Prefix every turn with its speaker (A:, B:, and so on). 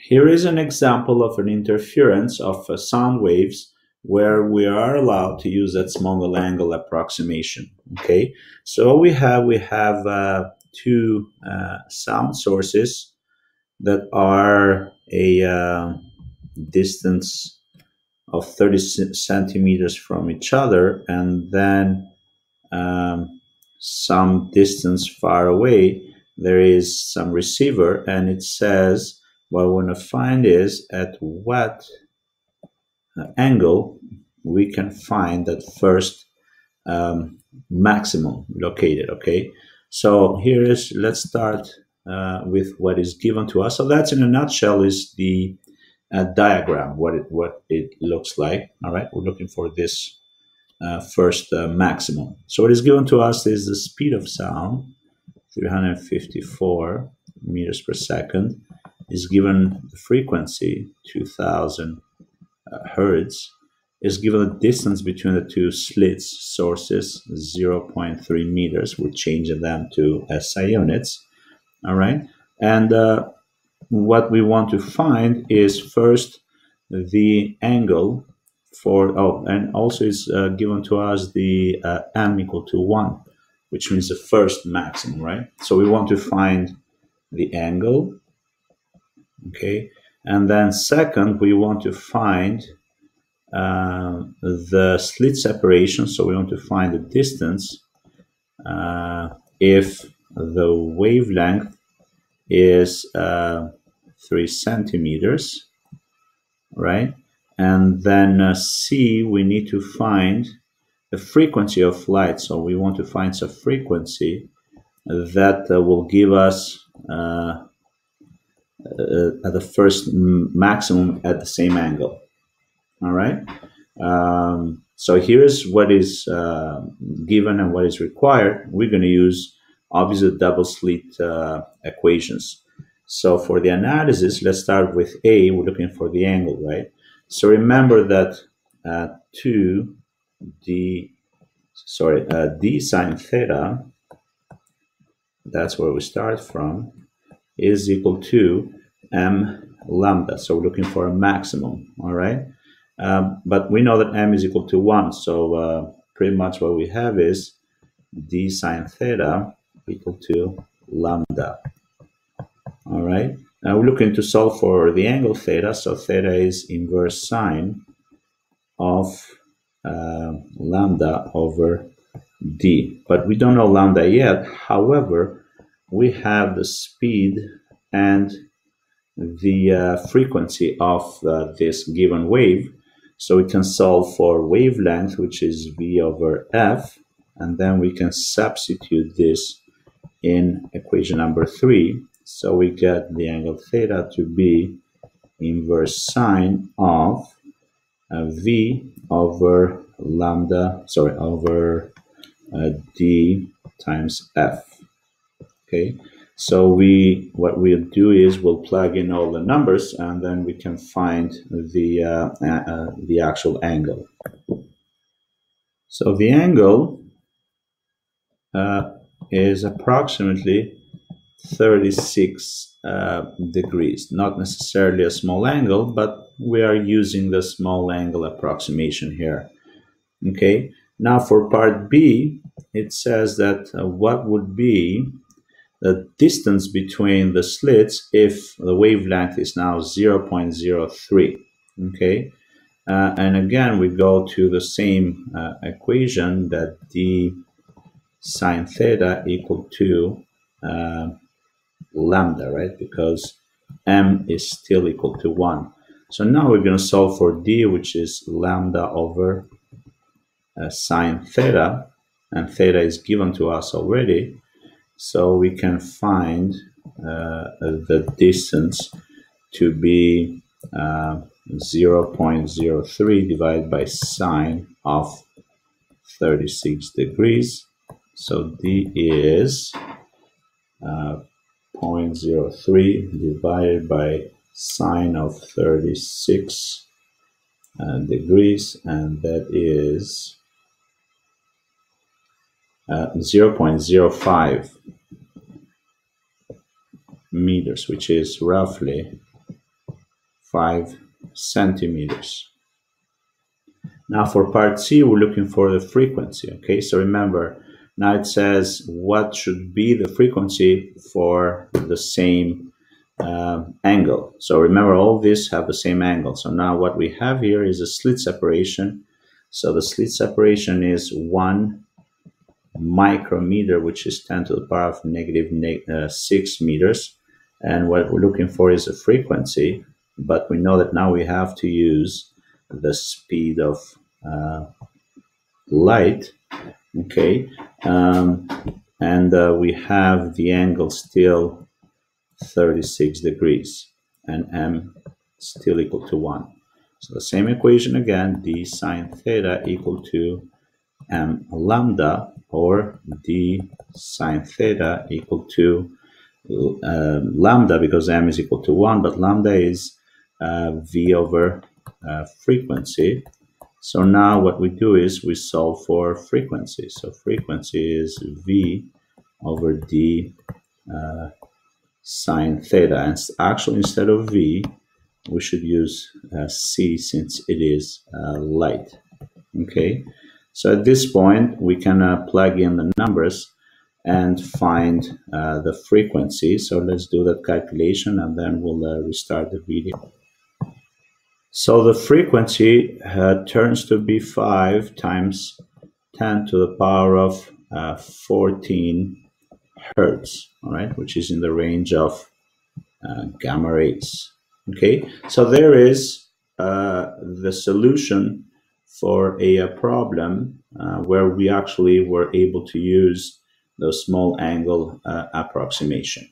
A: Here is an example of an interference of sound waves where we are allowed to use that small angle approximation. Okay, so we have two sound sources that are a distance of 30 centimeters from each other, and then some distance far away there is some receiver, and it says what I want to find is at what angle we can find that first maximum located. Okay, so here is, let's start with what is given to us. So that's, in a nutshell, is the diagram, what it looks like. All right, we're looking for this first maximum. So what is given to us is the speed of sound, 354 meters per second, is given the frequency, 2000 hertz, is given the distance between the two slits sources, 0.3 meters. We're changing them to SI units. All right, and what we want to find is first the angle for, and also is given to us the m equal to 1, which means the first maximum, right? So we want to find the angle, okay, and then second we want to find the slit separation. So we want to find the distance if the wavelength is 3 centimeters, right? And then C, we need to find the frequency of light. So we want to find some frequency that will give us the first maximum at the same angle. All right. So here's what is given and what is required. We're going to use obviously double slit equations. So for the analysis, let's start with A. We're looking for the angle, right? So remember that d sine theta, that's where we start from, is equal to m lambda. So we're looking for a maximum, all right? But we know that m is equal to 1, so pretty much what we have is d sine theta equal to lambda. All right, now we're looking to solve for the angle theta, so theta is inverse sine of lambda over d, but we don't know lambda yet. However, we have the speed and the frequency of this given wave, so we can solve for wavelength, which is v over f, and then we can substitute this in equation number 3. So we get the angle theta to be inverse sine of v over lambda, over d times f. Okay, so what we'll do is we'll plug in all the numbers, and then we can find the actual angle. So the angle is approximately 36 degrees, not necessarily a small angle, but we are using the small angle approximation here. Okay, now for part B, it says that what would be the distance between the slits if the wavelength is now 0.03. Okay, and again we go to the same equation, that d sine theta equal to lambda, right? Because m is still equal to 1. So now we're going to solve for d, which is lambda over sine theta, and theta is given to us already. So we can find the distance to be 0.03 divided by sine of 36 degrees. So d is 0.03 divided by sine of 36 degrees, and that is 0.05 meters, which is roughly 5 centimeters. Now for part C, we're looking for the frequency, okay? So remember, now it says what should be the frequency for the same angle. So remember, all these have the same angle. So now what we have here is a slit separation. So the slit separation is 1 micrometer, which is 10 to the power of -6 meters. And what we're looking for is a frequency, but we know that now we have to use the speed of light, okay? And we have the angle still 36 degrees, and m still equal to 1. So the same equation again, d sine theta equal to m lambda, or d sine theta equal to lambda, because m is equal to 1, but lambda is v over frequency. So now what we do is we solve for frequency. So frequency is v over d sine theta. And actually, instead of v, we should use c, since it is light. Okay, so at this point, we can plug in the numbers and find the frequency. So let's do that calculation, and then we'll restart the video. So the frequency turns to be 5 times 10 to the power of 14 hertz, all right, which is in the range of gamma rays. Okay, so there is the solution for a problem where we actually were able to use the small angle approximation.